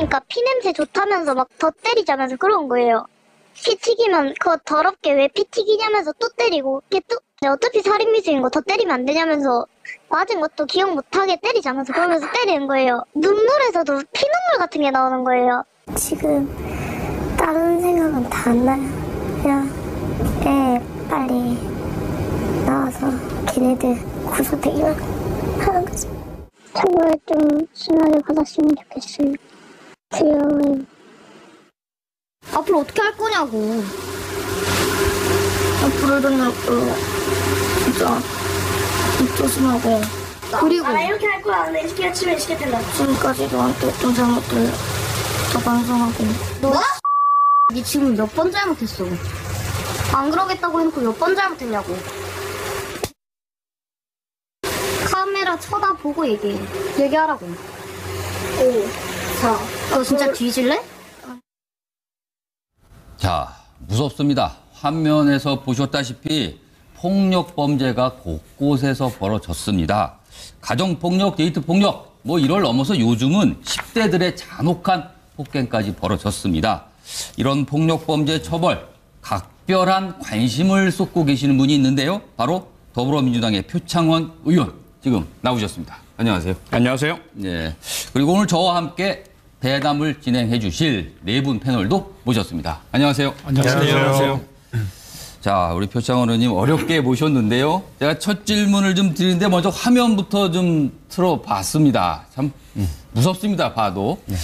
그러니까 피냄새 좋다면서 막 더 때리자면서 그런 거예요. 피 튀기면 그거 더럽게 왜 피 튀기냐면서 또 때리고 이게 또 어차피 살인미수인 거 더 때리면 안 되냐면서 맞은 것도 기억 못하게 때리자면서 그러면서 때리는 거예요. 눈물에서도 피눈물 같은 게 나오는 거예요. 지금 다른 생각은 다 안 나요. 그냥 애 빨리 나와서 걔네들 구속되기만 하는 거죠. 처벌 좀 심하게 받았으면 좋겠어요. 두려워요. 앞으로 어떻게 할 거냐고. 앞으로 일어날 걸로 진짜 조심하고. 그리고 나 이렇게 할 거야. 근데 이렇게 아침에 이렇게 될라. 지금까지 너한테 했던 잘못들 다 반성하고. 뭐? 니 지금 몇 번 잘못했어? 안 그러겠다고 해놓고 몇 번 잘못했냐고. 카메라 쳐다보고 얘기하라고. 5, 4. 너 진짜 뒤질래? 자, 무섭습니다. 화면에서 보셨다시피 폭력 범죄가 곳곳에서 벌어졌습니다. 가정폭력, 데이트폭력, 이를 넘어서 요즘은 10대들의 잔혹한 폭행까지 벌어졌습니다. 이런 폭력 범죄 처벌, 각별한 관심을 쏟고 계시는 분이 있는데요. 바로 더불어민주당의 표창원 의원 지금 나오셨습니다. 안녕하세요. 안녕하세요. 네. 그리고 오늘 저와 함께 대담을 진행해 주실 네 분 패널도 모셨습니다. 안녕하세요. 안녕하세요. 자, 우리 표창원 의원님 어렵게 모셨는데요. 제가 첫 질문을 좀 드리는데 먼저 화면부터 좀 틀어봤습니다. 참 무섭습니다, 봐도. 네.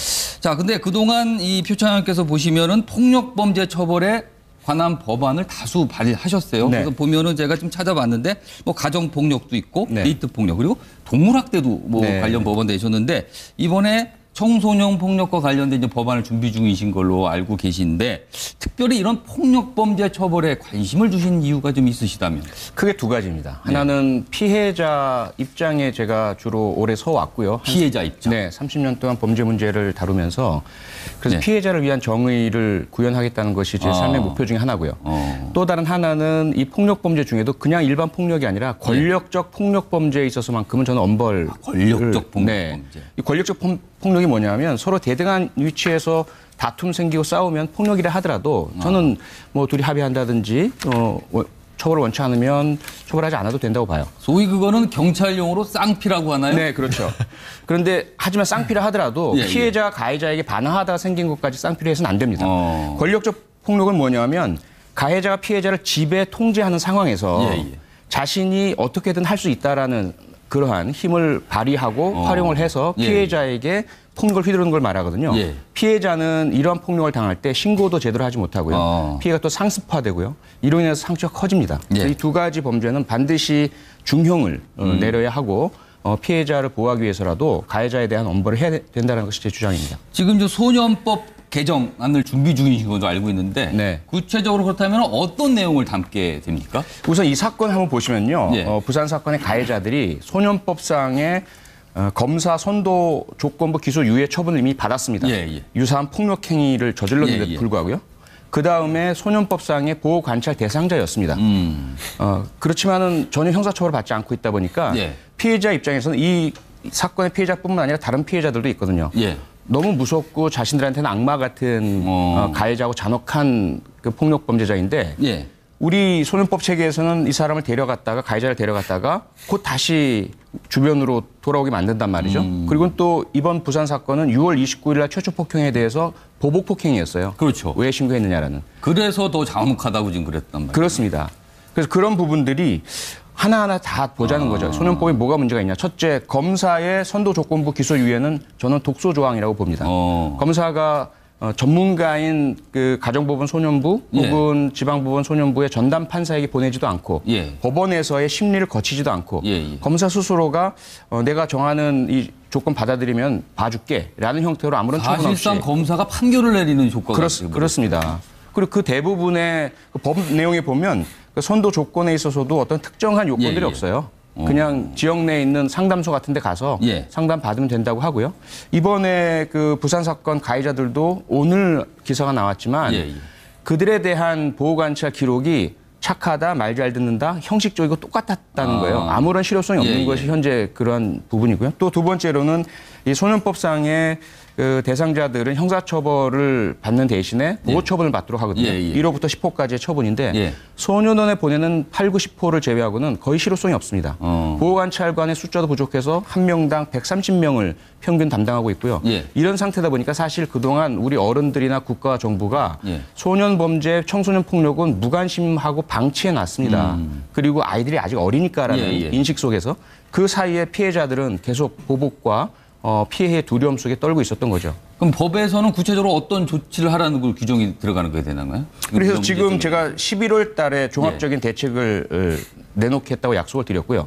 자, 근데 그동안 이 표창원 의원께서 보시면은 폭력범죄 처벌에 관한 법안을 다수 발의하셨어요. 네. 그래서 보면은 제가 좀 찾아봤는데 가정폭력도 있고 네. 데이트폭력 그리고 동물학대도 네. 관련 법안 내셨는데 이번에 청소년 폭력과 관련된 이제 법안을 준비 중이신 걸로 알고 계신데 특별히 이런 폭력범죄 처벌에 관심을 주신 이유가 좀 있으시다면? 크게 두 가지입니다. 하나는 피해자 입장에 제가 주로 오래 서왔고요. 피해자 입장? 네, 30년 동안 범죄 문제를 다루면서 그래서 네. 피해자를 위한 정의를 구현하겠다는 것이 제 삶의 목표 중에 하나고요. 또 다른 하나는 이 폭력범죄 중에도 그냥 일반 폭력이 아니라 권력적 폭력범죄에 있어서만큼은 저는 엄벌. 권력적 폭력범죄. 네. 이 권력적 폭력이 뭐냐면 서로 대등한 위치에서 다툼 생기고 싸우면 폭력이라 하더라도 저는 둘이 합의한다든지 처벌을 원치 않으면 처벌하지 않아도 된다고 봐요. 소위 그거는 경찰용어로 쌍피라고 하나요? 네, 그렇죠. 그런데 하지만 쌍피라 하더라도 예, 피해자, 가해자에게 반항하다가 생긴 것까지 쌍피로 해서는 안 됩니다. 권력적 폭력은 뭐냐면 가해자가 피해자를 지배 통제하는 상황에서 자신이 어떻게든 할 수 있다라는 그러한 힘을 발휘하고 활용을 해서 피해자에게 폭력을 휘두르는 걸 말하거든요. 피해자는 이러한 폭력을 당할 때 신고도 제대로 하지 못하고요. 피해가 또 상습화되고요. 이로 인해서 상처가 커집니다. 이 두 가지 범죄는 반드시 중형을 내려야 하고 피해자를 보호하기 위해서라도 가해자에 대한 엄벌을 해야 된다는 것이 제 주장입니다. 지금 저 소년법 개정안을 준비 중이신 것도 알고 있는데 네. 구체적으로 그렇다면 어떤 내용을 담게 됩니까? 우선 이 사건 한번 보시면요. 부산 사건의 가해자들이 소년법상의 검사 선도 조건부 기소 유예 처분을 이미 받았습니다. 유사한 폭력 행위를 저질렀는데도 불구하고요. 그다음에 소년법상의 보호 관찰 대상자였습니다. 그렇지만은 전혀 형사처벌을 받지 않고 있다 보니까 피해자 입장에서는 이 사건의 피해자뿐만 아니라 다른 피해자들도 있거든요. 너무 무섭고 자신들한테는 악마 같은 가해자고 잔혹한 그 폭력 범죄자인데 우리 소년법 체계에서는 이 사람을 데려갔다가 가해자를 데려갔다가 곧 다시 주변으로 돌아오게 만든단 말이죠. 그리고 또 이번 부산 사건은 6월 29일 날 최초 폭행에 대해서 보복 폭행이었어요. 그렇죠. 왜 신고했느냐라는. 그래서 더 잔혹하다고 지금 그랬단 말이에요. 그렇습니다. 그래서 그런 부분들이 하나하나 다 보자는 거죠. 소년법에 뭐가 문제가 있냐. 첫째, 검사의 선도 조건부 기소 유예는 저는 독소 조항이라고 봅니다. 검사가 전문가인 그 가정법원 소년부 혹은 지방법원 소년부의 전담 판사에게 보내지도 않고 법원에서의 심리를 거치지도 않고 검사 스스로가 내가 정하는 이 조건 받아들이면 봐줄게라는 형태로 아무런 처분 없이. 사실상 검사가 판결을 내리는 효과가 그렇습니다. 그리고 그 대부분의 그 법 내용에 보면 그 선도 조건에 있어서도 어떤 특정한 요건들이 없어요. 그냥 지역 내에 있는 상담소 같은 데 가서 상담 받으면 된다고 하고요. 이번에 그 부산 사건 가해자들도 오늘 기사가 나왔지만 그들에 대한 보호관찰 기록이 착하다, 말 잘 듣는다, 형식적이고 똑같았다는 거예요. 아무런 실효성이 없는 것이 현재 그런 부분이고요. 또 두 번째로는 이 소년법상의 그 대상자들은 형사처벌을 받는 대신에 보호처분을 받도록 하거든요. 1호부터 10호까지의 처분인데 소년원에 보내는 8, 9, 10호를 제외하고는 거의 실효성이 없습니다. 보호관찰관의 숫자도 부족해서 한 명당 130명을 평균 담당하고 있고요. 이런 상태다 보니까 사실 그동안 우리 어른들이나 국가와 정부가 소년 범죄, 청소년 폭력은 무관심하고 방치해 놨습니다. 그리고 아이들이 아직 어리니까라는 인식 속에서 그 사이에 피해자들은 계속 보복과 피해의 두려움 속에 떨고 있었던 거죠. 그럼 법에서는 구체적으로 어떤 조치를 하라는 걸 규정이 들어가는 게 되나요? 그래서 지금 제가 11월 달에 종합적인 대책을 내놓겠다고 약속을 드렸고요.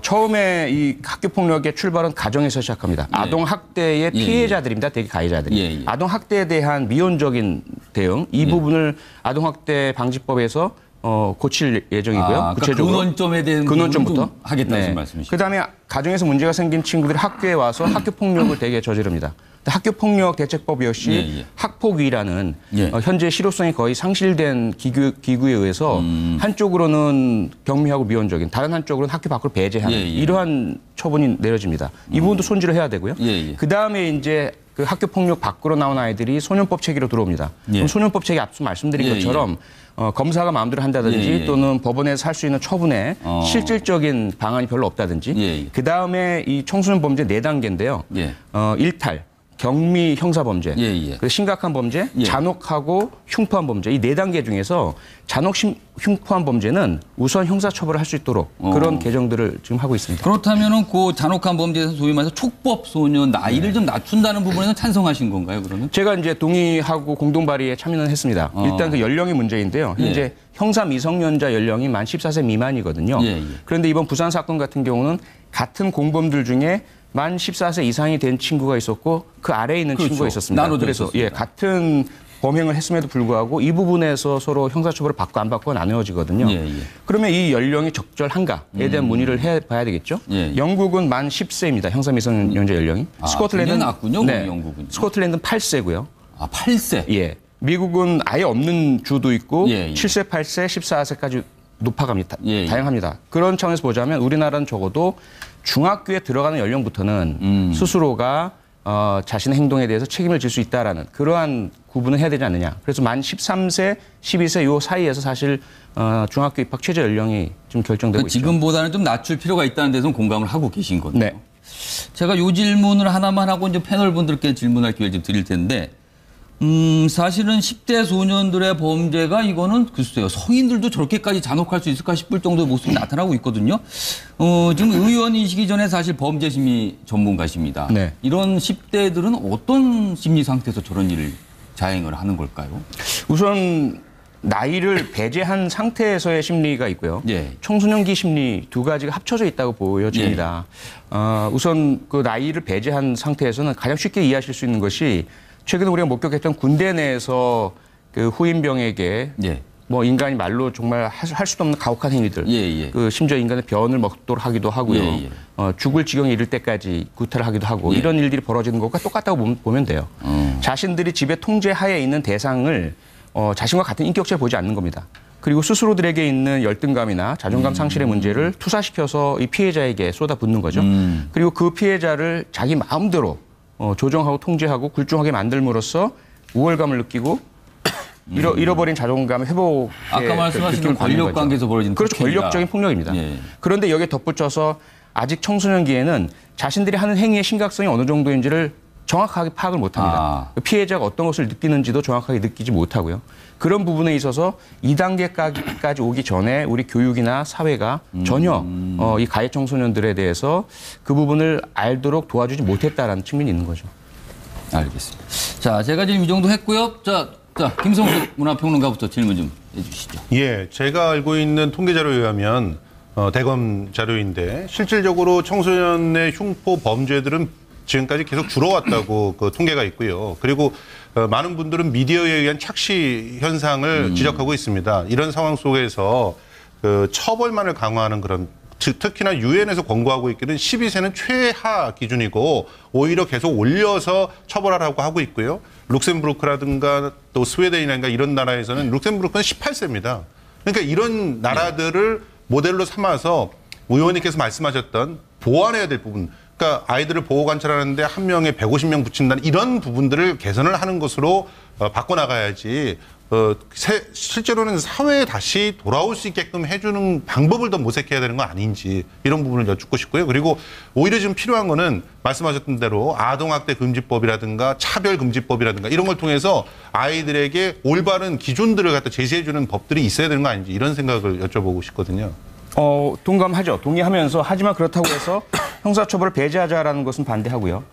처음에 이 학교폭력의 출발은 가정에서 시작합니다. 아동학대의 피해자들입니다. 대개 가해자들이. 아동학대에 대한 미온적인 대응, 이 부분을 아동학대 방지법에서 고칠 예정이고요. 구체적으로. 그러니까 근원점에 대한 근원점부터 하겠다는 말씀이시죠. 그다음에 가정에서 문제가 생긴 친구들이 학교에 와서 학교 폭력을 대개 저지릅니다. 학교 폭력 대책법 역시 학폭위라는 현재 실효성이 거의 상실된 기구에 의해서 한쪽으로는 경미하고 미온적인, 다른 한쪽으로는 학교 밖으로 배제하는 이러한 처분이 내려집니다. 이 부분도 손질을 해야 되고요. 그다음에 이제 그 학교 폭력 밖으로 나온 아이들이 소년법 체계로 들어옵니다. 그럼 소년법 체계 앞서 말씀드린 것처럼 검사가 마음대로 한다든지 또는 법원에서 할 수 있는 처분에 실질적인 방안이 별로 없다든지 그다음에 이 청소년 범죄 4단계인데요. 일탈, 경미 형사범죄, 그 심각한 범죄, 잔혹하고 흉포한 범죄 이 4단계 중에서 잔혹 흉포한 범죄는 우선 형사처벌을 할 수 있도록 그런 개정들을 지금 하고 있습니다. 그렇다면은 그 잔혹한 범죄에서 소위 말해서 촉법 소년 나이를 좀 낮춘다는 부분에는 찬성하신 건가요, 그러면? 제가 이제 동의하고 공동 발의에 참여는 했습니다. 일단 그 연령의 문제인데요. 현재 형사 미성년자 연령이 만 14세 미만이거든요. 그런데 이번 부산 사건 같은 경우는 같은 공범들 중에 만 14세 이상이 된 친구가 있었고 그 아래에 있는 친구가 있었습니다. 그래서 같은 범행을 했음에도 불구하고 이 부분에서 서로 형사처벌을 받고 안 받고 나누어지거든요. 그러면 이 연령이 적절한가에 대한 문의를 해봐야 되겠죠. 영국은 만 10세입니다. 형사 미성년자 연령이. 스코틀랜드는 낮군요. 영국은. 스코틀랜드는 8세고요. 아, 8세. 미국은 아예 없는 주도 있고 7세, 8세, 14세까지 높아갑니다. 다양합니다. 그런 차원에서 보자면 우리나라는 적어도 중학교에 들어가는 연령부터는 스스로가 자신의 행동에 대해서 책임을 질 수 있다라는 그러한 구분을 해야 되지 않느냐. 그래서 만 13세, 12세 요 사이에서 사실 중학교 입학 최저 연령이 좀 결정되고 있죠. 지금보다는 좀 낮출 필요가 있다는 데서는 공감을 하고 계신 거네요. 제가 요 질문을 하나만 하고 이제 패널 분들께 질문할 기회를 좀 드릴 텐데 사실은 10대 소년들의 범죄가 이거는 글쎄요. 성인들도 저렇게까지 잔혹할 수 있을까 싶을 정도의 모습이 나타나고 있거든요. 지금 의원이시기 전에 사실 범죄심리 전문가십니다. 이런 10대들은 어떤 심리 상태에서 저런 일을 자행을 하는 걸까요? 우선 나이를 배제한 상태에서의 심리가 있고요. 청소년기 심리 두 가지가 합쳐져 있다고 보여집니다. 우선 그 나이를 배제한 상태에서는 가장 쉽게 이해하실 수 있는 것이 최근에 우리가 목격했던 군대 내에서 그 후임병에게 뭐 인간이 말로 정말 할 수도 없는 가혹한 행위들, 그 심지어 인간의 변을 먹도록 하기도 하고요. 죽을 지경에 이를 때까지 구타를 하기도 하고 이런 일들이 벌어지는 것과 똑같다고 보면 돼요. 자신들이 지배 통제하에 있는 대상을 자신과 같은 인격체를 보지 않는 겁니다. 그리고 스스로들에게 있는 열등감이나 자존감 상실의 문제를 투사시켜서 이 피해자에게 쏟아붓는 거죠. 그리고 그 피해자를 자기 마음대로 조정하고 통제하고 굴종하게 만들므로써 우월감을 느끼고 잃어버린 자존감 회복에 아까 말씀하신 권력 관계에서 벌어지는 그렇죠. 권력적인 폭력입니다. 그런데 여기에 덧붙여서 아직 청소년기에는 자신들이 하는 행위의 심각성이 어느 정도인지를 정확하게 파악을 못합니다. 피해자가 어떤 것을 느끼는지도 정확하게 느끼지 못하고요. 그런 부분에 있어서 2단계까지 오기 전에 우리 교육이나 사회가 전혀 이 가해 청소년들에 대해서 그 부분을 알도록 도와주지 못했다라는 측면이 있는 거죠. 알겠습니다. 자, 제가 지금 이 정도 했고요. 자, 김성수 문화평론가부터 질문 좀 해주시죠. 제가 알고 있는 통계 자료에 의하면 대검 자료인데 실질적으로 청소년의 흉포 범죄들은 지금까지 계속 줄어왔다고 그 통계가 있고요. 그리고 많은 분들은 미디어에 의한 착시 현상을 지적하고 있습니다. 이런 상황 속에서 그 처벌만을 강화하는 그런 특히나 유엔에서 권고하고 있기는 12세는 최하 기준이고 오히려 계속 올려서 처벌하라고 하고 있고요. 룩셈부르크라든가 또 스웨덴이라든가 이런 나라에서는 룩셈부르크는 18세입니다. 그러니까 이런 나라들을 모델로 삼아서 의원님께서 말씀하셨던 보완해야 될 부분 그러니까 아이들을 보호 관찰하는데 한 명에 150명 붙인다는 이런 부분들을 개선을 하는 것으로 바꿔나가야지 실제로는 사회에 다시 돌아올 수 있게끔 해주는 방법을 더 모색해야 되는 거 아닌지 이런 부분을 여쭙고 싶고요. 그리고 오히려 지금 필요한 거는 말씀하셨던 대로 아동학대 금지법이라든가 차별금지법이라든가 이런 걸 통해서 아이들에게 올바른 기준들을 갖다 제시해주는 법들이 있어야 되는 거 아닌지 이런 생각을 여쭤보고 싶거든요. 동감하죠. 동의하면서 하지만 그렇다고 해서 형사처벌을 배제하자라는 것은 반대하고요.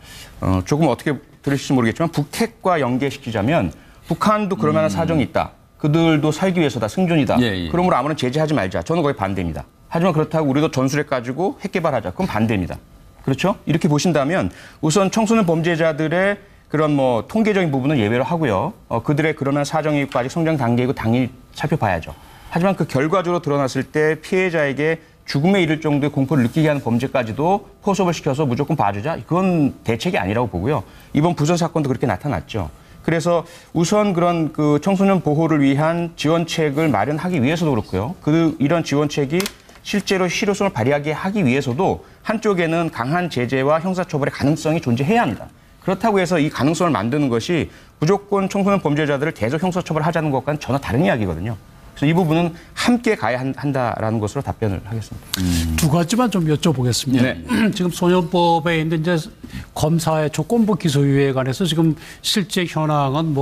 조금 어떻게 들으실지 모르겠지만 북핵과 연계시키자면 북한도 그럴 만한 사정이 있다. 그들도 살기 위해서다. 생존이다. 그러므로 아무런 제재하지 말자. 저는 거의 반대입니다. 하지만 그렇다고 우리도 전술핵 가지고 핵 개발하자. 그건 반대입니다. 그렇죠? 이렇게 보신다면 우선 청소년 범죄자들의 그런 통계적인 부분은 예외로 하고요. 그들의 그러한 사정이 있고 아직 성장 단계이고 당연히 살펴봐야죠. 하지만 그 결과적으로 드러났을 때 피해자에게 죽음에 이를 정도의 공포를 느끼게 하는 범죄까지도 포섭을 시켜서 무조건 봐주자. 그건 대책이 아니라고 보고요. 이번 부선 사건도 그렇게 나타났죠. 그래서 우선 그런 그 청소년 보호를 위한 지원책을 마련하기 위해서도 그렇고요. 이런 지원책이 실제로 실효성을 발휘하게 하기 위해서도 한쪽에는 강한 제재와 형사처벌의 가능성이 존재해야 합니다. 그렇다고 해서 이 가능성을 만드는 것이 무조건 청소년 범죄자들을 계속 형사처벌하자는 것과는 전혀 다른 이야기거든요. 그래서 이 부분은 함께 가야 한다라는 것으로 답변을 하겠습니다. 두 가지만 좀 여쭤보겠습니다. 네. 지금 소년법에 있는 이제 검사의 조건부 기소유예에 관해서 지금 실제 현황은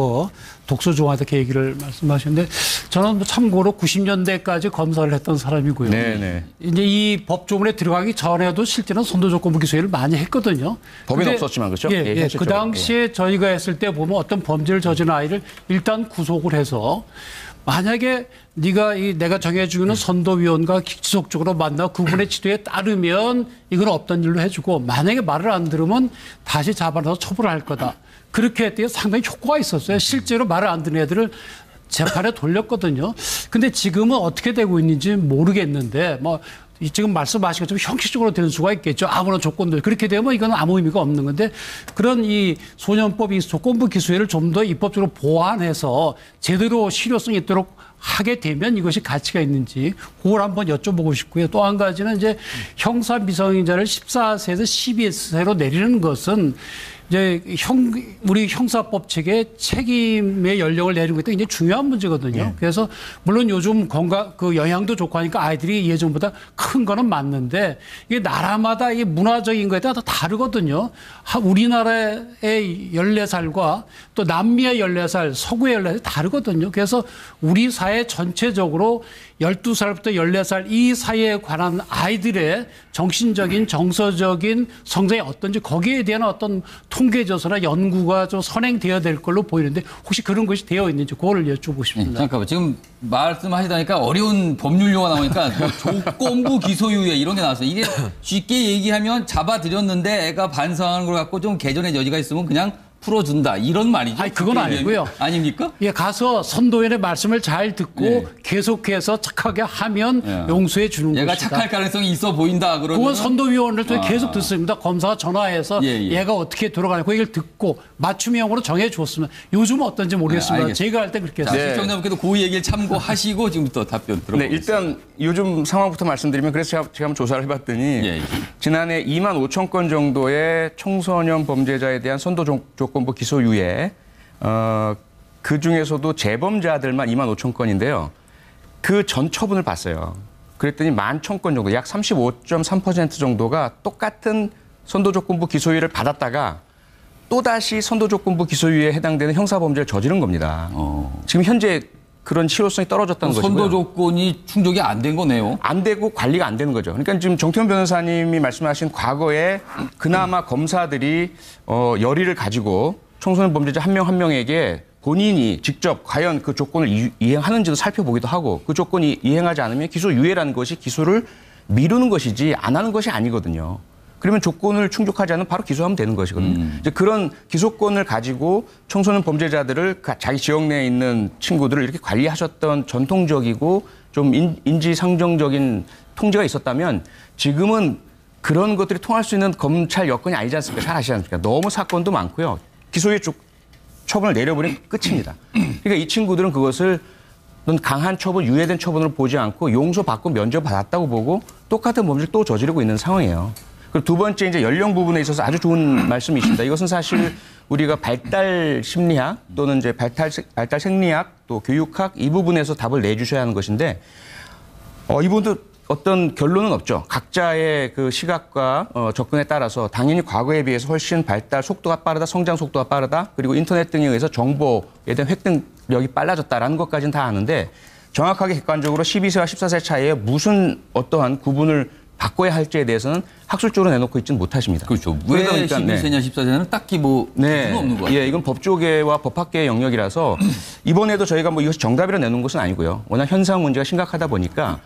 독소 조항에 대해 얘기를 말씀하셨는데 저는 참고로 90년대까지 검사를 했던 사람이고요. 네네. 이제 이 법조문에 들어가기 전에도 실제는 선도 조건부 기소유예를 많이 했거든요. 법에는 없었지만 그렇죠? 예, 그 당시에 저희가 했을 때 보면 어떤 범죄를 저지른 아이를 일단 구속을 해서 만약에 내가 정해주는 선도위원과 지속적으로 만나 그분의 지도에 따르면 이건 없던 일로 해주고 만약에 말을 안 들으면 다시 잡아서 처벌을 할 거다. 그렇게 했더니 상당히 효과가 있었어요. 실제로 말을 안 듣는 애들을 재판에 돌렸거든요. 근데 지금은 어떻게 되고 있는지 모르겠는데 지금 말씀하신 것처럼 형식적으로 되는 수가 있겠죠. 아무런 조건들. 그렇게 되면 이건 아무 의미가 없는 건데 그런 이 소년법 이 조건부 기소유예를 좀 더 입법적으로 보완해서 제대로 실효성이 있도록 하게 되면 이것이 가치가 있는지 그걸 한번 여쭤보고 싶고요. 또 한 가지는 이제 형사 미성년자를 14세에서 12세로 내리는 것은 이제 우리 형사법 책에 책임의 연령을 내리는 것도 굉장히 중요한 문제거든요. 네. 그래서 물론 요즘 영양도 좋고 하니까 아이들이 예전보다 큰 거는 맞는데 이게 나라마다 이 문화적인 거에 따라 다르거든요. 우리나라의 14살과 또 남미의 14살, 서구의 14살 다르거든요. 그래서 우리 사회 전체적으로 12살부터 14살 이 사이에 관한 아이들의 정신적인 정서적인 성장이 어떤지 거기에 대한 어떤 통계조사나 연구가 좀 선행되어야 될 걸로 보이는데 혹시 그런 것이 되어 있는지 그거를 여쭤보고 싶습니다. 잠깐만 지금 말씀하시다니까 어려운 법률 용어 나오니까 조건부 기소유예 이런 게 나왔어요. 이게 쉽게 얘기하면 잡아들였는데 애가 반성하는 걸 갖고 좀 개전의 여지가 있으면 그냥 풀어준다 이런 말이죠. 아니 그건 아니고요. 아닙니까? 예, 가서 선도인의 말씀을 잘 듣고 계속해서 착하게 하면 용서해 주는 것이다. 얘가 착할 가능성이 있어 보인다 그러면 그건 선도위원을 통해 계속 듣습니다. 검사가 전화해서 얘가 어떻게 돌아가냐 그 얘기를 듣고 맞춤형으로 정해 줬으면 요즘은 어떤지 모르겠습니다. 제가 할 때 그렇게 했어요. 시청자분께도 그 얘기를 참고하시고 지금부터 답변 들어보겠습니다. 네, 일단 요즘 상황부터 말씀드리면 그래서 제가 한번 조사를 해봤더니 지난해 2만 5천 건 정도의 청소년 범죄자에 대한 선도 조건부 기소유예 그 중에서도 재범자들만 2만 5천 건인데요. 그 전 처분을 봤어요. 그랬더니 11,000건 정도, 약 35.3% 정도가 똑같은 선도조건부 기소유예를 받았다가 또다시 선도조건부 기소유예에 해당되는 형사범죄를 저지른 겁니다. 지금 현재 그런 실효성이 떨어졌다는 것이고요. 선도 조건이 충족이 안 된 거네요. 안 되고 관리가 안 되는 거죠. 그러니까 지금 정태훈 변호사님이 말씀하신 과거에 그나마 검사들이 열의를 가지고 청소년 범죄자 한 명 한 명에게 본인이 직접 과연 그 조건을 이행하는지도 살펴보기도 하고 그 조건이 이행하지 않으면 기소유예라는 것이 기소를 미루는 것이지 안 하는 것이 아니거든요. 그러면 조건을 충족하지 않으면 바로 기소하면 되는 것이거든요. 이제 그런 기소권을 가지고 청소년 범죄자들을 자기 지역 내에 있는 친구들을 이렇게 관리하셨던 전통적이고 좀 인지상정적인 통제가 있었다면 지금은 그런 것들이 통할 수 있는 검찰 여건이 아니지 않습니까? 잘 아시지 않습니까? 너무 사건도 많고요. 기소유예 처분을 내려버리면 끝입니다. 그러니까 이 친구들은 그것을 강한 처분, 유예된 처분을 보지 않고 용서받고 면죄받았다고 보고 똑같은 범죄를 또 저지르고 있는 상황이에요. 그리고 두 번째 이제 연령 부분에 있어서 아주 좋은 말씀이십니다. 이것은 사실 우리가 발달 심리학 또는 이제 발달 생리학 또 교육학 이 부분에서 답을 내주셔야 하는 것인데 이분도 어떤 결론은 없죠. 각자의 그 시각과 접근에 따라서 당연히 과거에 비해서 훨씬 발달 속도가 빠르다, 성장 속도가 빠르다, 그리고 인터넷 등에 의해서 정보에 대한 획득력이 빨라졌다라는 것까지는 다 아는데 정확하게 객관적으로 12세와 14세 차이에 무슨 어떠한 구분을 바꿔야 할지에 대해서는 학술적으로 내놓고 있지는 못하십니다. 그렇죠. 왜 12세냐 14세는 딱히 뭐 네. 없는 것 같아요. 예, 이건 법조계와 법학계의 영역이라서 이번에도 저희가 뭐 이것이 정답이라 내놓은 것은 아니고요. 워낙 현상 문제가 심각하다 보니까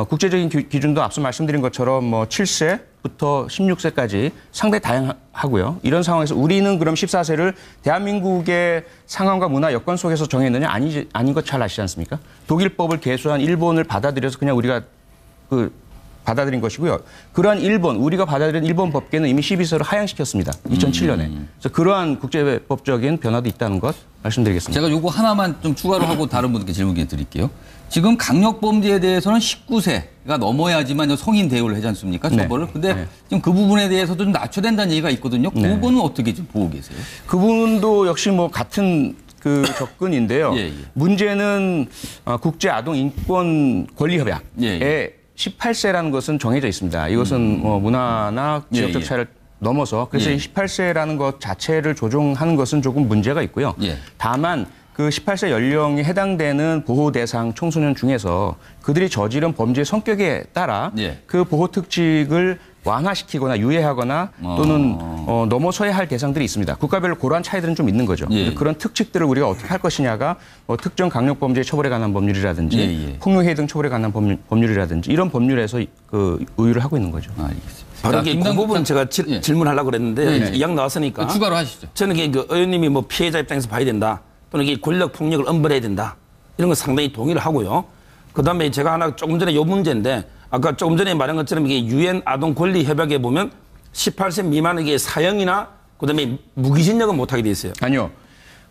국제적인 기준도 앞서 말씀드린 것처럼 뭐 7세부터 16세까지 상당히 다양하고요. 이런 상황에서 우리는 그럼 14세를 대한민국의 상황과 문화 여건 속에서 정했느냐 아닌 것 잘 아시지 않습니까? 독일법을 개수한 일본을 받아들여서 그냥 우리가 받아들인 것이고요. 그러한 우리가 받아들인 일본 법계는 이미 12세로 하향시켰습니다. 2007년에. 그래서 그러한 국제법적인 변화도 있다는 것 말씀드리겠습니다. 제가 요거 하나만 좀 추가로 하고 다른 분께 질문 드릴게요. 지금 강력범죄에 대해서는 19세가 넘어야지만 성인 대우를 하지 않습니까? 처벌을. 근데 지금 그 부분에 대해서도 좀 낮춰야 된다는 얘기가 있거든요. 그 부분은 어떻게 좀 보고 계세요? 그 부분도 역시 뭐 같은 그 접근인데요. 문제는 국제아동인권권리협약에 18세라는 것은 정해져 있습니다. 이것은 뭐 문화나 지역적 차이를 넘어서 그래서 이 18세라는 것 자체를 조정하는 것은 조금 문제가 있고요. 다만 그 18세 연령에 해당되는 보호 대상 청소년 중에서 그들이 저지른 범죄의 성격에 따라 그 보호 특칙을 완화시키거나 유예하거나 또는 넘어서야 할 대상들이 있습니다. 국가별로 그러한 차이들은 좀 있는 거죠. 그런 특칙들을 우리가 어떻게 할 것이냐가 특정 강력범죄 처벌에 관한 법률이라든지 폭력해 등 처벌에 관한 법률이라든지 이런 법률에서 그 의유를 하고 있는 거죠. 알겠습니다. 바로 그 부분 제가 질문하려고 그랬는데 이양 나왔으니까 추가로 하시죠. 저는 그 의원님이 뭐 피해자 입장에서 봐야 된다 또는 이게 권력 폭력을 엄벌해야 된다 이런 건 상당히 동의를 하고요. 그다음에 제가 하나 조금 전에 요 문제인데 아까 조금 전에 말한 것처럼 이게 유엔 아동 권리 협약에 보면 18세 미만에게 사형이나 그다음에 무기징역은 못하게 돼 있어요. 아니요.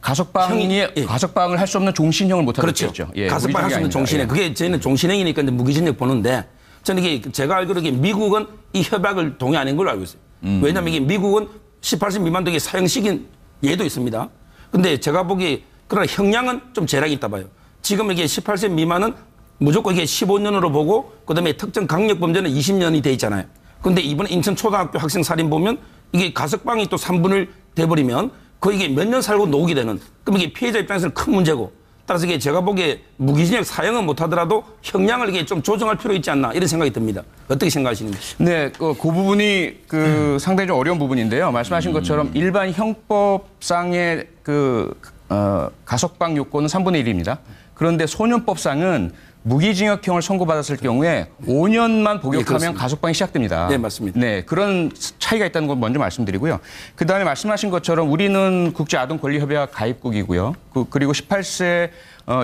가석방을 할 수 없는 종신형을 못하게 돼 있죠. 가석방 할 수 없는 종신형. 그게 저희는 종신형이니까 이제 무기징역 보는데 저는 이게 제가 알기로 이게 미국은 이 협약을 동의 안 한 걸로 알고 있어요. 왜냐하면 이게 미국은 18세 미만도 이게 사형식인 예도 있습니다. 근데 제가 보기에 그러나 형량은 좀 제약이 있다 봐요. 지금 이게 18세 미만은 무조건 이게 15년으로 보고 그다음에 특정 강력범죄는 20년이 돼 있잖아요. 그런데 이번에 인천 초등학교 학생 살인 보면 이게 가석방이 또 3분을 돼버리면 거의 이게 몇 년 살고 노게 되는 그럼 이게 피해자 입장에서는 큰 문제고 따라서 이게 제가 보기에 무기징역 사형은 못하더라도 형량을 이게 좀 조정할 필요 있지 않나 이런 생각이 듭니다. 어떻게 생각하시는지? 네, 그 부분이 상당히 좀 어려운 부분인데요. 말씀하신 것처럼 일반 형법상의 가석방 요건은 3분의 1입니다. 그런데 소년법상은 무기징역형을 선고받았을 경우에 5년만 복역하면 가석방이 시작됩니다. 네, 맞습니다. 네, 그런 차이가 있다는 걸 먼저 말씀드리고요. 그다음에 말씀하신 것처럼 우리는 국제아동권리협약 가입국이고요. 그리고 18세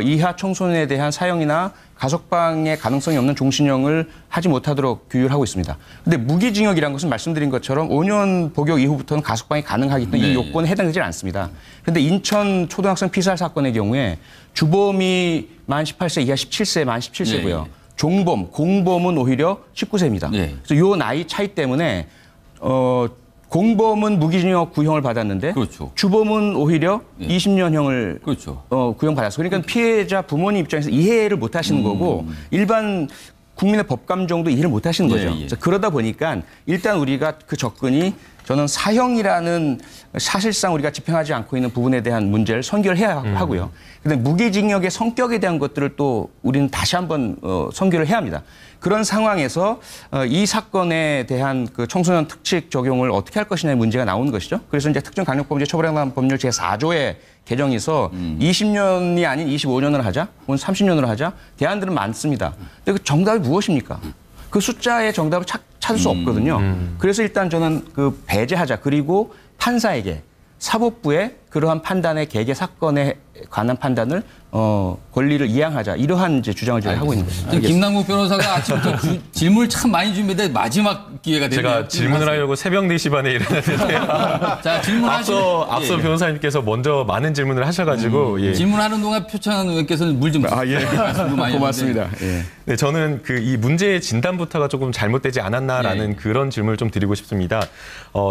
이하 청소년에 대한 사형이나 가석방의 가능성이 없는 종신형을 하지 못하도록 규율을 하고 있습니다. 그런데 무기징역이라는 것은 말씀드린 것처럼 5년 복역 이후부터는 가석방이 가능하기 때문에 이 요건에 해당되지 않습니다. 그런데 인천 초등학생 피살 사건의 경우에 주범이 만 18세 이하 17세, 만 17세고요. 종범, 공범은 오히려 19세입니다. 그래서 이 나이 차이 때문에 공범은 무기징역 구형을 받았는데 주범은 오히려 20년형을 구형받았어요. 그러니까 거니까 부모님 입장에서 이해를 못 하시는 거고 일반 국민의 법감정도 이해를 못 하시는 거죠. 그래서 그러다 보니까 일단 우리가 그 접근이 저는 사형이라는 사실상 우리가 집행하지 않고 있는 부분에 대한 문제를 선결해야 하고요. 그런데 무기징역의 성격에 대한 것들을 또 우리는 다시 한번 선결을 해야 합니다. 그런 상황에서 이 사건에 대한 그 청소년 특칙 적용을 어떻게 할 것이냐의 문제가 나오는 것이죠. 그래서 이제 특정 강력범죄 처벌에 관한 법률 제4조에 개정해서 20년이 아닌 25년을 하자, 혹은 30년으로 하자 대안들은 많습니다. 근데 그 정답이 무엇입니까? 그 숫자의 정답을 찾을 수 없거든요. 그래서 일단 저는 배제하자. 그리고 판사에게 사법부의 그러한 판단의 개개 사건에 관한 판단을 권리를 이양하자 이러한 이제 주장을 저희 하고 있는 것입니다. 김남국 변호사가 아침부터 질문을 참 많이 준비했는데 마지막 기회가 됐네요. 제가 질문을 하려고 새벽 4시 반에 일어났는데요. 자, 질문하시죠. 앞서 변호사님께서 먼저 많은 질문을 하셔가지고 예. 질문하는 동안 표창원 의원께서는 물 좀 고맙습니다. 예. 네, 저는 이 문제의 진단부터가 조금 잘못되지 않았나라는 그런 질문을 좀 드리고 싶습니다.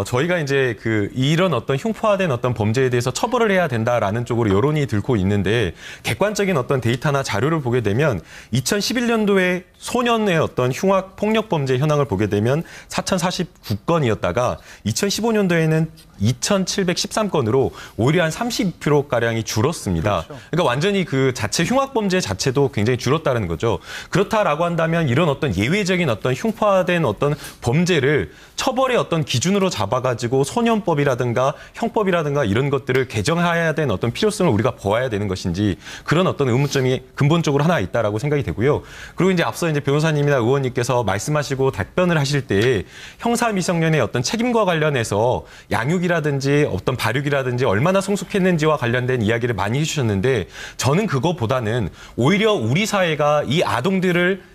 저희가 이제 이런 어떤 흉포화된 어떤 범죄에 대해서 처벌을 해야 된다라는 쪽으로 여론이 들고 있는데 객관적인 어떤 데이터나 자료를 보게 되면 2011년도에 소년의 어떤 흉악 폭력 범죄 현황을 보게 되면 4,049건이었다가 2015년도에는 2,713건으로 오히려 한 32%가량이 줄었습니다. 그렇죠. 그러니까 완전히 그 자체 흉악 범죄 자체도 굉장히 줄었다는 거죠. 그렇다라고 한다면 이런 어떤 예외적인 어떤 흉포화된 어떤 범죄를 처벌의 어떤 기준으로 잡아가지고 소년법이라든가 형법이라든가 이런 것들을 개정해야 되는 어떤 필요성을 우리가 보아야 되는 것인지 그런 어떤 의문점이 근본적으로 하나 있다라고 생각이 되고요. 그리고 이제 앞서 이제 변호사님이나 의원님께서 말씀하시고 답변을 하실 때 형사 미성년의 어떤 책임과 관련해서 양육이라든지 어떤 발육이라든지 얼마나 성숙했는지와 관련된 이야기를 많이 해주셨는데 저는 그거보다는 오히려 우리 사회가 이 아동들을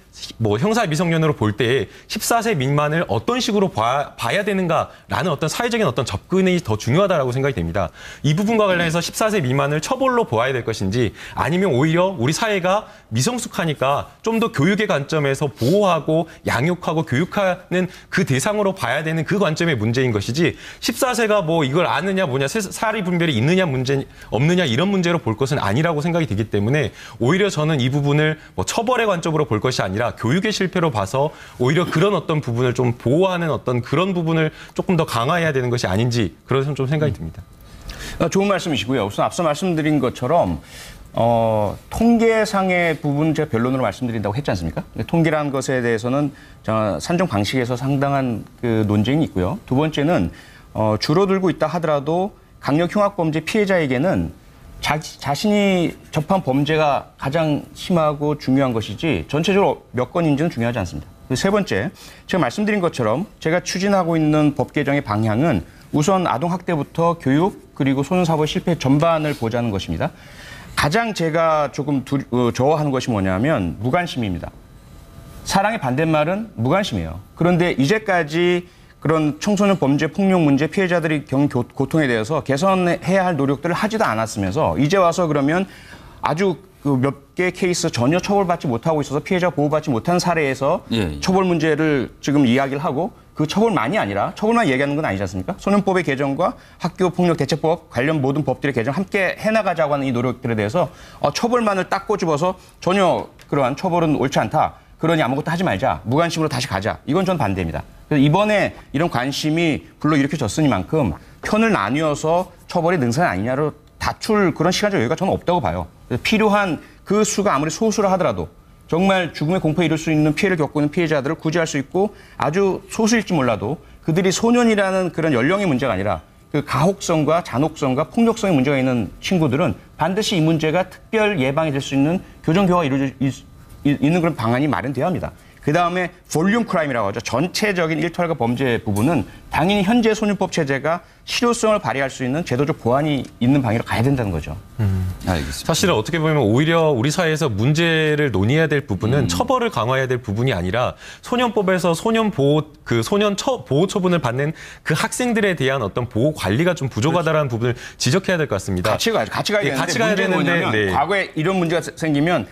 형사 미성년으로 볼 때 14세 미만을 어떤 식으로 봐야 되는가라는 어떤 사회적인 어떤 접근이 더 중요하다라고 생각이 됩니다. 이 부분과 관련해서 14세 미만을 처벌로 보아야 될 것인지 아니면 오히려 우리 사회가 미성숙하니까 좀 더 교육의 관점에서 보호하고 양육하고 교육하는 그 대상으로 봐야 되는 그 관점의 문제인 것이지 14세가 이걸 아느냐 사리 분별이 있느냐 문제 없느냐 이런 문제로 볼 것은 아니라고 생각이 되기 때문에 오히려 저는 이 부분을 처벌의 관점으로 볼 것이 아니라 교육의 실패로 봐서 오히려 그런 어떤 부분을 좀 보호하는 어떤 그런 부분을 조금 더 강화해야 되는 것이 아닌지 그런 좀 생각이 듭니다. 좋은 말씀이시고요. 우선 앞서 말씀드린 것처럼 통계상의 부분 제가 변론으로 말씀드린다고 했지 않습니까? 통계라는 것에 대해서는 산정 방식에서 상당한 그 논쟁이 있고요. 두 번째는 줄어들고 있다 하더라도 강력 흉악범죄 피해자에게는 자신이 접한 범죄가 가장 심하고 중요한 것이지 전체적으로 몇 건인지는 중요하지 않습니다. 세 번째, 제가 말씀드린 것처럼 제가 추진하고 있는 법 개정의 방향은 우선 아동학대부터 교육 그리고 소년사회 실패 전반을 보자는 것입니다. 가장 제가 조금 저하는 것이 뭐냐면 무관심입니다. 사랑의 반대말은 무관심이에요. 그런데 이제까지 그런 청소년 범죄, 폭력 문제, 피해자들이 겪는 고통에 대해서 개선해야 할 노력들을 하지도 않았으면서 이제 와서 그러면 아주 몇 개의 케이스 전혀 처벌받지 못하고 있어서 피해자 보호받지 못한 사례에서 처벌 문제를 지금 이야기를 하고 그 처벌만이 아니라 처벌만 얘기하는 건 아니지 않습니까? 소년법의 개정과 학교폭력대책법 관련 모든 법들의 개정 함께 해나가자고 하는 이 노력들에 대해서 처벌만을 딱 꼬집어서 전혀 그러한 처벌은 옳지 않다. 그러니 아무것도 하지 말자. 무관심으로 다시 가자. 이건 전 반대입니다. 그래서 이번에 이런 관심이 불러일으켜졌으니만큼 편을 나뉘어서 처벌이 능사는 아니냐로 다툴 그런 시간적 여유가 저는 없다고 봐요. 그래서 필요한 그 수가 아무리 소수라 하더라도 정말 죽음의 공포에 이를 수 있는 피해를 겪고 있는 피해자들을 구제할 수 있고 아주 소수일지 몰라도 그들이 소년이라는 그런 연령의 문제가 아니라 그 가혹성과 잔혹성과 폭력성의 문제가 있는 친구들은 반드시 이 문제가 특별 예방이 될 수 있는 교정교화가 있는 그런 방안이 마련되어야 합니다. 그다음에 볼륨 크라임이라고 하죠. 전체적인 일탈과 범죄 부분은 당연히 현재 소년법 체제가 실효성을 발휘할 수 있는 제도적 보완이 있는 방향으로 가야 된다는 거죠. 알겠습니다. 사실은 어떻게 보면 오히려 우리 사회에서 문제를 논의해야 될 부분은 처벌을 강화해야 될 부분이 아니라 소년법에서 소년 보호 보호 처분을 받는 그 학생들에 대한 어떤 보호 관리가 좀 부족하다라는 부분을 지적해야 될 것 같습니다. 같이 가야 되는데 과거에 이런 문제가 생기면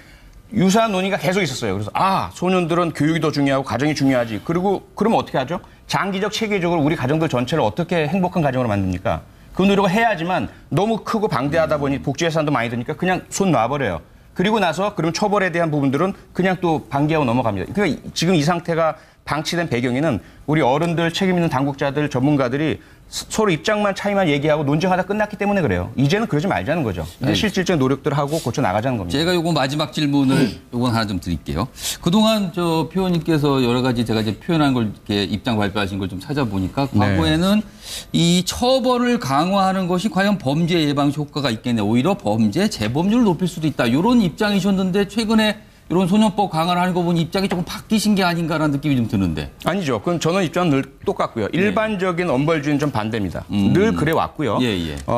유사한 논의가 계속 있었어요. 그래서 소년들은 교육이 더 중요하고 가정이 중요하지. 그리고 그러면 어떻게 하죠? 장기적 체계적으로 우리 가정들 전체를 어떻게 행복한 가정으로 만듭니까? 그 노력을 해야지만 너무 크고 방대하다 보니 복지 예산도 많이 드니까 그냥 손 놔버려요. 그리고 나서 그럼 처벌에 대한 부분들은 그냥 또 방기하고 넘어갑니다. 그러니까 지금 이 상태가 방치된 배경에는 우리 어른들, 책임 있는 당국자들, 전문가들이 서로 입장만 차이만 얘기하고 논쟁하다 끝났기 때문에 그래요. 이제는 그러지 말자는 거죠. 이제 실질적인 노력들을 하고 고쳐 나가자는 겁니다. 제가 요거 마지막 질문을 요건 하나 좀 드릴게요. 그동안 표현님께서 여러 가지 제가 이제 표현한 걸 이렇게 입장 발표하신 걸 좀 찾아보니까 과거에는 이 처벌을 강화하는 것이 과연 범죄 예방 효과가 있겠네. 오히려 범죄 재범률을 높일 수도 있다. 이런 입장이셨는데 최근에 이런 소년법 강화를 하는 거 보니 입장이 조금 바뀌신 게 아닌가라는 느낌이 좀 드는데. 아니죠. 그건 저는 입장은 늘 똑같고요. 일반적인 엄벌주의는 좀 반대입니다. 늘 그래 왔고요.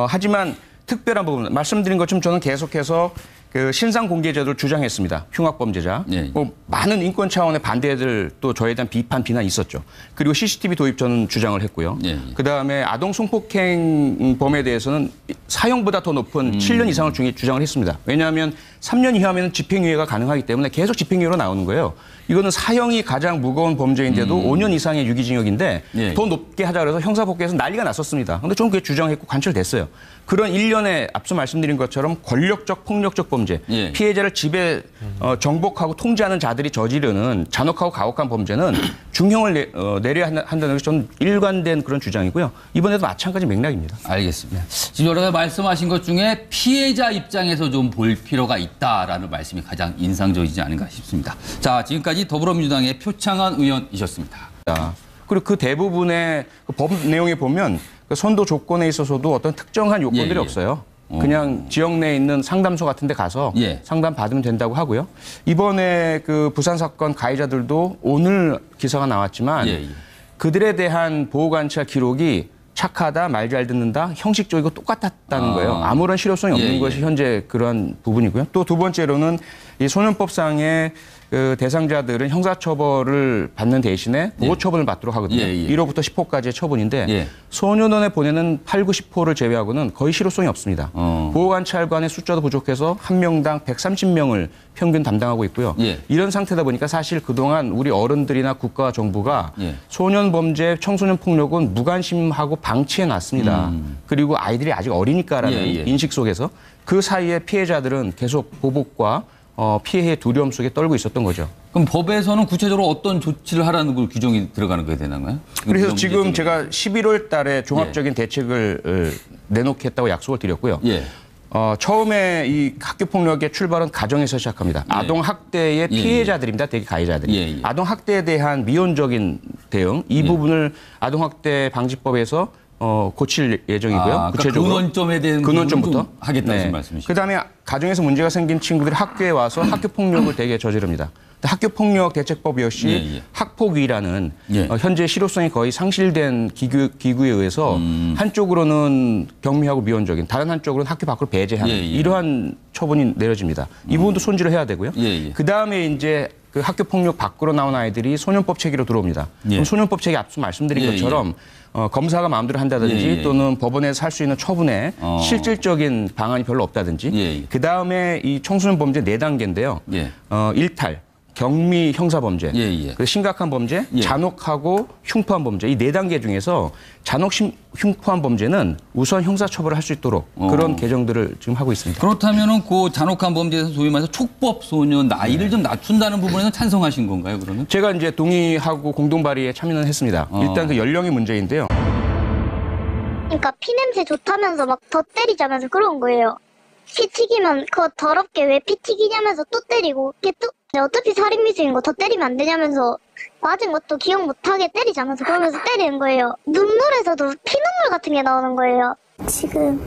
하지만 특별한 부분 말씀드린 것처럼 저는 계속해서 그 신상 공개제도를 주장했습니다. 흉악범죄자. 뭐 많은 인권 차원의 반대들 또 저에 대한 비판, 비난이 있었죠. 그리고 CCTV 도입 저는 주장을 했고요. 그다음에 아동 성폭행범에 대해서는 사형보다 더 높은 7년 이상을 주장을 했습니다. 왜냐하면 3년 이하면 집행유예가 가능하기 때문에 계속 집행유예로 나오는 거예요. 이거는 사형이 가장 무거운 범죄인데도 5년 이상의 유기징역인데 더 높게 하자 그래서 형사법계에서 난리가 났었습니다. 그런데 저는 그게 주장했고 관철됐어요. 그런 일련의 앞서 말씀드린 것처럼 권력적 폭력적 범죄, 피해자를 집에 정복하고 통제하는 자들이 저지르는 잔혹하고 가혹한 범죄는 중형을 내려야 한다는 것이 저는 일관된 그런 주장이고요. 이번에도 마찬가지 맥락입니다. 알겠습니다. 지금 여러 가지 말씀하신 것 중에 피해자 입장에서 좀 볼 필요가 있다라는 말씀이 가장 인상적이지 않은가 싶습니다. 자, 지금까지 더불어민주당의 표창원 의원이셨습니다. 그리고 그 대부분의 그 법 내용에 보면 그 선도 조건에 있어서도 어떤 특정한 요건들이 없어요. 그냥 지역 내에 있는 상담소 같은 데 가서 상담 받으면 된다고 하고요. 이번에 그 부산 사건 가해자들도 오늘 기사가 나왔지만 그들에 대한 보호관찰 기록이 착하다, 말 잘 듣는다, 형식적이고 똑같았다는 거예요. 아무런 실효성이 없는 것이 현재 그런 부분이고요. 또 두 번째로는 이 소년법상의 그 대상자들은 형사처벌을 받는 대신에 보호처분을 받도록 하거든요. 1호부터 10호까지의 처분인데 소년원에 보내는 8, 9, 10호를 제외하고는 거의 실효성이 없습니다. 보호관찰관의 숫자도 부족해서 한 명당 130명을 평균 담당하고 있고요. 이런 상태다 보니까 사실 그동안 우리 어른들이나 국가와 정부가 소년 범죄, 청소년 폭력은 무관심하고 방치해 놨습니다. 그리고 아이들이 아직 어리니까라는 인식 속에서 그 사이에 피해자들은 계속 보복과 피해의 두려움 속에 떨고 있었던 거죠. 그럼 법에서는 구체적으로 어떤 조치를 하라는 걸 규정이 들어가는 거에 되나요? 그래서 지금 제가 11월 달에 종합적인 대책을 내놓겠다고 약속을 드렸고요. 처음에 이 학교폭력의 출발은 가정에서 시작합니다. 아동학대의 피해자들입니다. 대개 가해자들이. 아동학대에 대한 미온적인 대응, 이 부분을 아동학대 방지법에서 고칠 예정이고요. 구체적으로. 그러니까 근원점에 대한 근원점부터 하겠다는 말씀이시죠. 그다음에 가정에서 문제가 생긴 친구들이 학교에 와서 학교 폭력을 되게 저지릅니다. 학교 폭력 대책법 역시 학폭위라는 현재 실효성이 거의 상실된 기구에 의해서 한쪽으로는 경미하고 미온적인, 다른 한쪽으로는 학교 밖으로 배제하는 이러한 처분이 내려집니다. 이 부분도 손질을 해야 되고요. 그다음에 이제 그 학교 폭력 밖으로 나온 아이들이 소년법 체계로 들어옵니다. 그럼 소년법 체계 앞서 말씀드린 것처럼 검사가 마음대로 한다든지 또는 법원에서 할 수 있는 처분에 실질적인 방안이 별로 없다든지 그다음에 이 청소년 범죄 4단계인데요. 일탈, 경미 형사범죄, 그리고 심각한 범죄, 잔혹하고 흉포한 범죄 이 4단계 중에서 잔혹 흉포한 범죄는 우선 형사처벌을 할 수 있도록 그런 개정들을 지금 하고 있습니다. 그렇다면은 그 잔혹한 범죄에서 소위 말해서 촉법 소년 나이를 좀 낮춘다는 부분에는 찬성하신 건가요, 그러면? 제가 이제 동의하고 공동 발의에 참여는 했습니다. 일단 그 연령이 문제인데요. 그러니까 피냄새 좋다면서 막 더 때리자면서 그런 거예요. 피 튀기면 그거 더럽게 왜 피 튀기냐면서 또 때리고 어차피 살인미수인 거 더 때리면 안 되냐면서 맞은 것도 기억 못하게 때리자면서 그러면서 때리는 거예요. 눈물에서도 피눈물 같은 게 나오는 거예요. 지금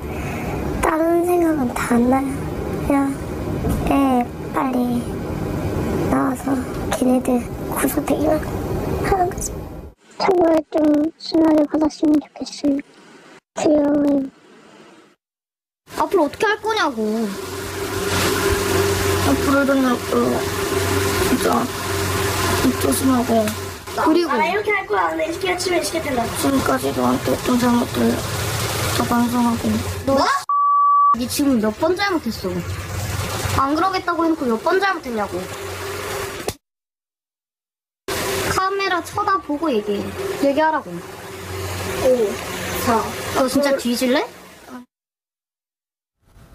다른 생각은 다 안 나요. 그냥 애 빨리 나와서 걔네들 구속되기만 하는 거죠. 처벌 좀 심하게 받았으면 좋겠어요. 두려워요. 앞으로 어떻게 할 거냐고. 앞으로는 진짜 조심하고. 그리고 이렇게 할 거야. 근데 이렇게 아침에 시켰잖아. 지금까지 너한테 어떤 잘못을 더 반성하고. 너? 니 지금 몇 번 잘못했어? 안 그러겠다고 해놓고 몇 번 잘못했냐고. 카메라 쳐다보고 얘기하라고. 5, 4. 너 진짜 뒤질래?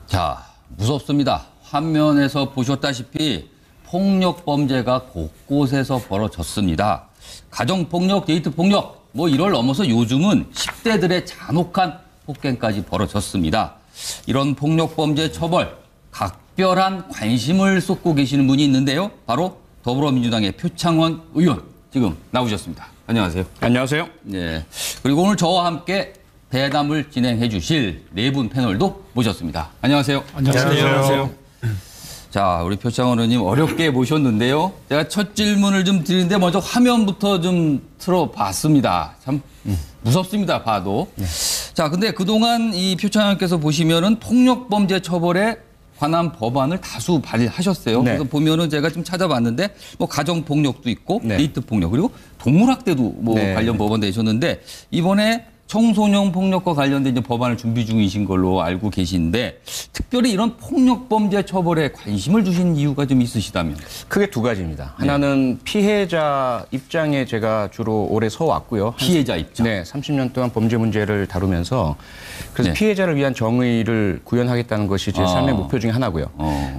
자, 무섭습니다. 화면에서 보셨다시피 폭력 범죄가 곳곳에서 벌어졌습니다. 가정폭력, 데이트폭력, 이를 넘어서 요즘은 10대들의 잔혹한 폭행까지 벌어졌습니다. 이런 폭력 범죄 처벌, 각별한 관심을 쏟고 계시는 분이 있는데요. 바로 더불어민주당의 표창원 의원 지금 나오셨습니다. 안녕하세요. 안녕하세요. 네. 그리고 오늘 저와 함께 대담을 진행해 주실 4분 패널도 모셨습니다. 안녕하세요. 안녕하세요. 자, 우리 표창원 의원님 어렵게 모셨는데요. 제가 첫 질문을 좀 드리는데 먼저 화면부터 좀 틀어봤습니다. 참 무섭습니다. 봐도. 자, 근데 그동안 이 표창장께서 보시면은 폭력범죄 처벌에 관한 법안을 다수 발의하셨어요. 네. 그래서 보면은 제가 좀 찾아봤는데 뭐 가정폭력도 있고 네. 데이트 폭력 그리고 동물학대도 뭐 네. 관련 법안 내셨는데 이번에 청소년 폭력과 관련된 이제 법안을 준비 중이신 걸로 알고 계신데 특별히 이런 폭력범죄 처벌에 관심을 주신 이유가 좀 있으시다면? 크게 두 가지입니다. 하나는 피해자 입장에 제가 주로 오래 서왔고요. 피해자 입장. 네, 30년 동안 범죄 문제를 다루면서 그래서 네. 피해자를 위한 정의를 구현하겠다는 것이 제 삶의 목표 중에 하나고요.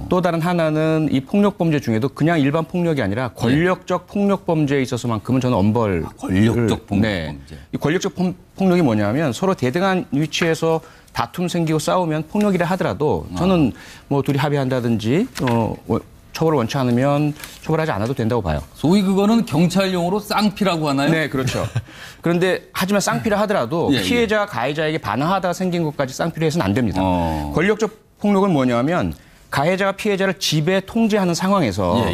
또 다른 하나는 이 폭력범죄 중에도 그냥 일반 폭력이 아니라 권력적 폭력범죄에 있어서만큼은 저는 엄벌. 권력적 폭력범죄. 네. 이 권력적 폭력이 뭐냐면 서로 대등한 위치에서 다툼 생기고 싸우면 폭력이라 하더라도 저는 뭐 둘이 합의한다든지 처벌을 원치 않으면 처벌하지 않아도 된다고 봐요. 소위 그거는 경찰용어로 쌍피라고 하나요? 네, 그렇죠. 그런데 하지만 쌍피라 하더라도 예, 피해자가 가해자에게 반항하다가 생긴 것까지 쌍피로 해서는 안 됩니다. 권력적 폭력은 뭐냐면 가해자가 피해자를 지배 통제하는 상황에서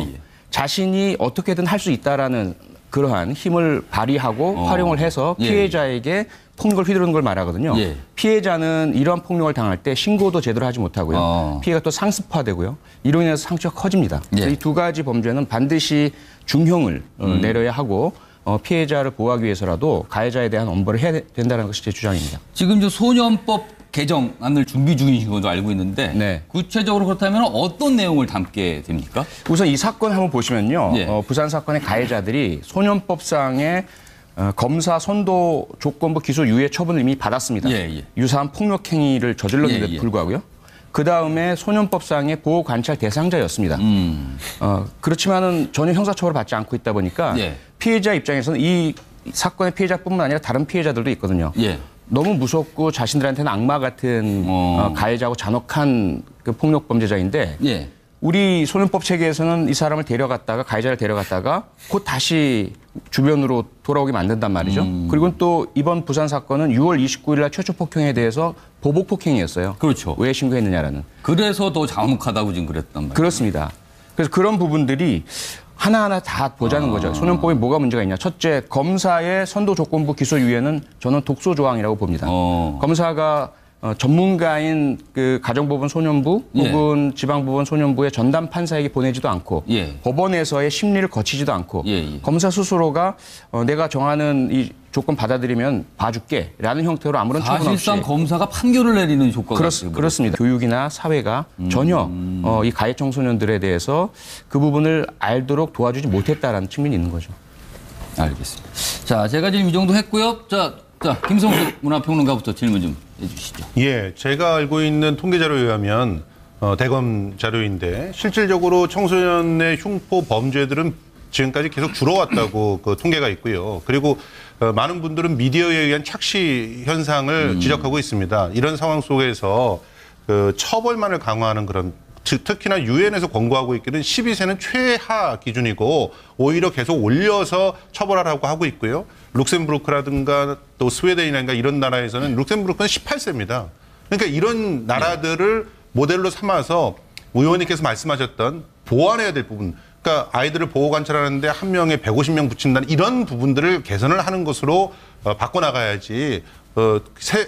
자신이 어떻게든 할 수 있다라는 그러한 힘을 발휘하고 활용을 해서 피해자에게 폭력을 휘두르는 걸 말하거든요. 피해자는 이러한 폭력을 당할 때 신고도 제대로 하지 못하고요. 피해가 또 상습화되고요. 이로 인해서 상처가 커집니다. 이 두 가지 범죄는 반드시 중형을 내려야 하고 피해자를 보호하기 위해서라도 가해자에 대한 엄벌을 해야 된다는 것이 제 주장입니다. 지금 저 소년법 개정안을 준비 중이신 것도 알고 있는데 네. 구체적으로 그렇다면 어떤 내용을 담게 됩니까? 우선 이 사건 한번 보시면요. 예. 부산 사건의 가해자들이 소년법상의 검사 선도 조건부 기소 유예 처분을 이미 받았습니다. 유사한 폭력 행위를 저질렀는데도 불구하고요. 그다음에 소년법상의 보호 관찰 대상자였습니다. 그렇지만은 전혀 형사처벌을 받지 않고 있다 보니까 피해자 입장에서는 이 사건의 피해자뿐만 아니라 다른 피해자들도 있거든요. 너무 무섭고 자신들한테는 악마 같은 가해자고 잔혹한 그 폭력 범죄자인데 우리 소년법 체계에서는 이 사람을 데려갔다가 가해자를 데려갔다가 곧 다시 주변으로 돌아오게 만든단 말이죠. 그리고 또 이번 부산 사건은 6월 29일 날 최초 폭행에 대해서 보복 폭행이었어요. 그렇죠. 왜 신고했느냐라는. 그래서 더 잔혹하다고 지금 그랬단 말이에요. 그렇습니다. 그래서 그런 부분들이 하나하나 다 보자는 거죠. 소년법에 뭐가 문제가 있냐. 첫째, 검사의 선도 조건부 기소 유예는 저는 독소 조항이라고 봅니다. 검사가 전문가인 그 가정법원 소년부 혹은 지방법원 소년부의 전담 판사에게 보내지도 않고 법원에서의 심리를 거치지도 않고 검사 스스로가 내가 정하는 이 조건 받아들이면 봐줄게라는 형태로 아무런 처분 없이 사실상 검사가 판결을 내리는 효과가 그렇습니다. 교육이나 사회가 전혀 이 가해 청소년들에 대해서 그 부분을 알도록 도와주지 못했다라는 측면이 있는 거죠. 알겠습니다. 자, 제가 지금 이 정도 했고요. 자, 김성수 문화평론가부터 질문 좀 해주시죠. 예, 제가 알고 있는 통계 자료에 의하면 대검 자료인데 실질적으로 청소년의 흉포 범죄들은 지금까지 계속 줄어왔다고 그 통계가 있고요. 그리고 많은 분들은 미디어에 의한 착시 현상을 지적하고 있습니다. 이런 상황 속에서 그 처벌만을 강화하는 그런 특히나 유엔에서 권고하고 있기는 12세는 최하 기준이고 오히려 계속 올려서 처벌하라고 하고 있고요. 룩셈부르크라든가 또 스웨덴이라든가 이런 나라에서는 룩셈부르크는 18세입니다. 그러니까 이런 나라들을 모델로 삼아서 의원님께서 말씀하셨던 보완해야 될 부분, 그러니까 아이들을 보호 관찰하는데 한 명에 150명 붙인다는 이런 부분들을 개선을 하는 것으로 바꿔나가야지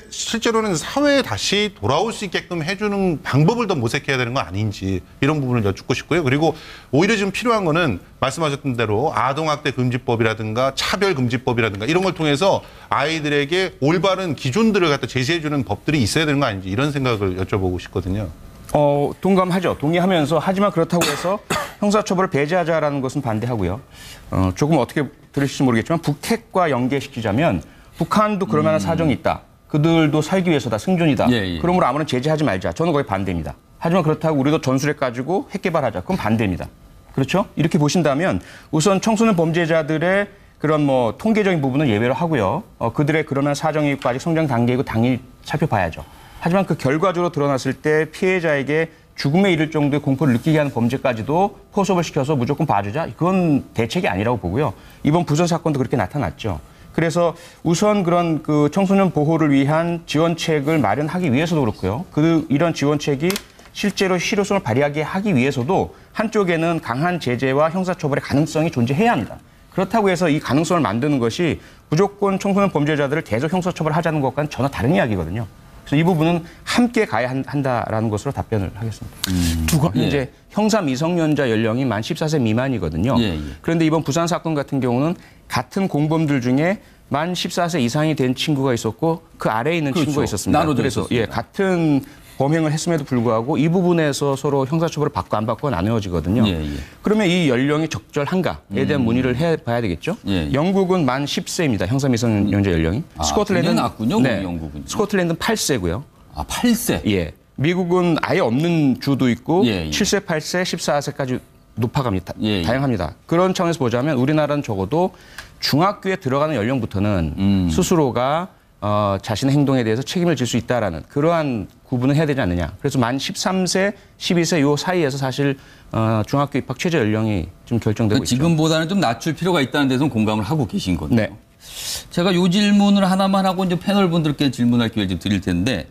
실제로는 사회에 다시 돌아올 수 있게끔 해주는 방법을 더 모색해야 되는 거 아닌지 이런 부분을 여쭙고 싶고요. 그리고 오히려 지금 필요한 거는 말씀하셨던 대로 아동학대 금지법이라든가 차별금지법이라든가 이런 걸 통해서 아이들에게 올바른 기준들을 갖다 제시해주는 법들이 있어야 되는 거 아닌지 이런 생각을 여쭤보고 싶거든요. 동감하죠. 동의하면서 하지만 그렇다고 해서 형사처벌을 배제하자라는 것은 반대하고요. 조금 어떻게 들으실지 모르겠지만 북핵과 연계시키자면 북한도 그럴 만한 사정이 있다. 그들도 살기 위해서다. 생존이다. 그러므로 아무런 제재하지 말자. 저는 거의 반대입니다. 하지만 그렇다고 우리도 전술핵 가지고 핵 개발하자. 그건 반대입니다. 그렇죠? 이렇게 보신다면 우선 청소년 범죄자들의 그런 뭐 통계적인 부분은 예외로 하고요. 그들의 그러면 사정이고 아직 성장 단계이고 당연히 살펴봐야죠. 하지만 그 결과적으로 드러났을 때 피해자에게 죽음에 이를 정도의 공포를 느끼게 하는 범죄까지도 포섭을 시켜서 무조건 봐주자. 그건 대책이 아니라고 보고요. 이번 부산 사건도 그렇게 나타났죠. 그래서 우선 그런 그 청소년 보호를 위한 지원책을 마련하기 위해서도 그렇고요. 이런 지원책이 실제로 실효성을 발휘하게 하기 위해서도 한쪽에는 강한 제재와 형사처벌의 가능성이 존재해야 합니다. 그렇다고 해서 이 가능성을 만드는 것이 무조건 청소년 범죄자들을 계속 형사처벌하자는 것과는 전혀 다른 이야기거든요. 그래서 이 부분은 함께 가야 한다라는 것으로 답변을 하겠습니다. 이제 형사 미성년자 연령이 만 14세 미만이거든요. 그런데 이번 부산 사건 같은 경우는 같은 공범들 중에 만 14세 이상이 된 친구가 있었고 그 아래에 있는 친구가 있었습니다. 그래서 같은 범행을 했음에도 불구하고 이 부분에서 서로 형사처벌을 받고 안 받고 나누어지거든요. 그러면 이 연령이 적절한가에 대한 문의를 해봐야 되겠죠. 영국은 만 10세입니다. 형사 미성년자 연령이. 스코틀랜드는 낮군요. 네, 영국은. 스코틀랜드는 8세고요. 아, 8세? 예. 미국은 아예 없는 주도 있고 7세, 8세, 14세까지 높아갑니다. 다양합니다. 그런 차원에서 보자면 우리나라는 적어도 중학교에 들어가는 연령부터는 스스로가 자신의 행동에 대해서 책임을 질 수 있다라는 그러한 구분을 해야 되지 않느냐. 그래서 만 13세, 12세 요 사이에서 사실 중학교 입학 최저 연령이 좀 결정되고 있죠. 지금보다는 좀 낮출 필요가 있다는 데서는 공감을 하고 계신 거네요. 네. 제가 요 질문을 하나만 하고 이제 패널 분들께 질문할 기회를 좀 드릴 텐데,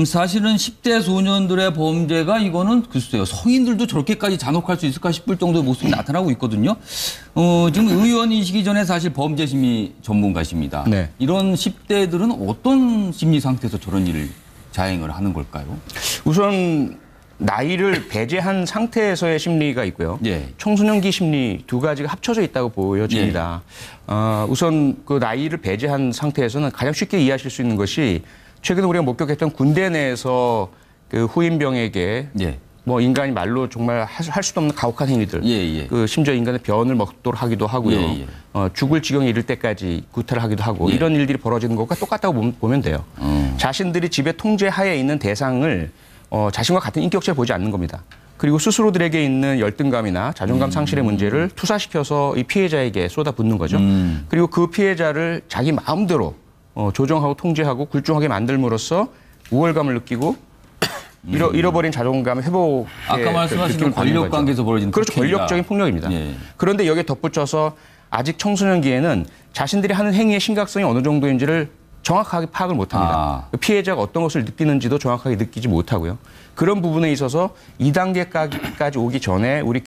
사실은 10대 소년들의 범죄가 이거는 글쎄요, 성인들도 저렇게까지 잔혹할 수 있을까 싶을 정도의 모습이 나타나고 있거든요. 지금 의원이시기 전에 사실 범죄심리 전문가십니다. 네. 이런 10대들은 어떤 심리 상태에서 저런 일을 자행을 하는 걸까요? 우선 나이를 배제한 상태에서의 심리가 있고요. 청소년기 심리 두 가지가 합쳐져 있다고 보여집니다. 우선 그 나이를 배제한 상태에서는 가장 쉽게 이해하실 수 있는 것이 최근에 우리가 목격했던 군대 내에서 그 후임병에게 뭐 인간이 말로 정말 할 수도 없는 가혹한 행위들, 그 심지어 인간의 변을 먹도록 하기도 하고요. 죽을 지경에 이를 때까지 구타를 하기도 하고 이런 일들이 벌어지는 것과 똑같다고 보면 돼요. 자신들이 지배 통제하에 있는 대상을 자신과 같은 인격체를 보지 않는 겁니다. 그리고 스스로들에게 있는 열등감이나 자존감 상실의 문제를 투사시켜서 이 피해자에게 쏟아붓는 거죠. 그리고 그 피해자를 자기 마음대로 조정하고 통제하고 굴종하게 만들므로써 우월감을 느끼고 잃어버린 자존감을 회복해 아까 말씀하신 권력 관계에서 벌어지는 그렇죠. 권력적인 폭력입니다. 그런데 여기에 덧붙여서 아직 청소년기에는 자신들이 하는 행위의 심각성이 어느 정도인지를 정확하게 파악을 못합니다. 피해자가 어떤 것을 느끼는지도 정확하게 느끼지 못하고요. 그런 부분에 있어서 2단계까지 오기 전에 우리